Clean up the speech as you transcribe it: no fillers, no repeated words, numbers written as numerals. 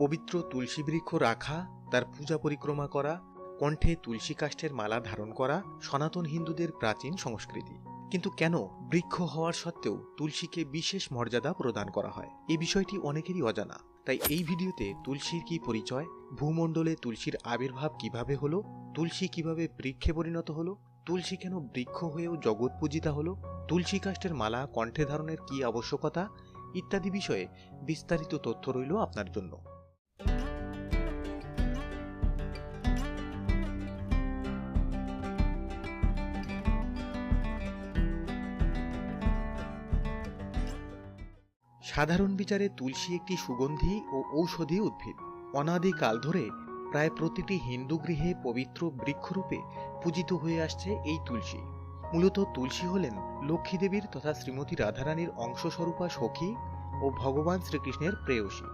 পবিত্র তুলসী বৃক্ষ রাখা, তার পূজা পরিক্রমা করা, কণ্ঠে তুলসী কাষ্ঠের মালা ধারণ করা সনাতন হিন্দুদের প্রাচীন সংস্কৃতি। কিন্তু কেন বৃক্ষ হওয়ার সত্ত্বেও তুলসীকে বিশেষ মর্যাদা প্রদান করা হয়, এই বিষয়টি অনেকেরই অজানা। তাই এই ভিডিওতে তুলসীর কি পরিচয়, ভূমণ্ডলে তুলসীর আবির্ভাব কিভাবে হলো, তুলসী কিভাবে বৃক্ষে পরিণত হলো, তুলসী কেন বৃক্ষ হয়েও জগৎ পূজিতা হলো, তুলসী কাষ্ঠের মালা কণ্ঠে ধারণের কি আবশ্যকতা ইত্যাদি বিষয়ে বিস্তারিত তথ্য রইল আপনার জন্য। সাধারণ বিচারে তুলসী একটি সুগন্ধি ও ঔষধি উদ্ভিদ। অনাদিকাল ধরে প্রায় প্রতিটি হিন্দু গৃহে পবিত্র বৃক্ষরূপে পূজিত হয়ে আসছে এই তুলসী। মূলত তুলসী হলেন লক্ষ্মী দেবীর তথা শ্রীমতী রাধারানীর অংশস্বরূপা সখী ও ভগবান শ্রীকৃষ্ণের প্রেয়সী।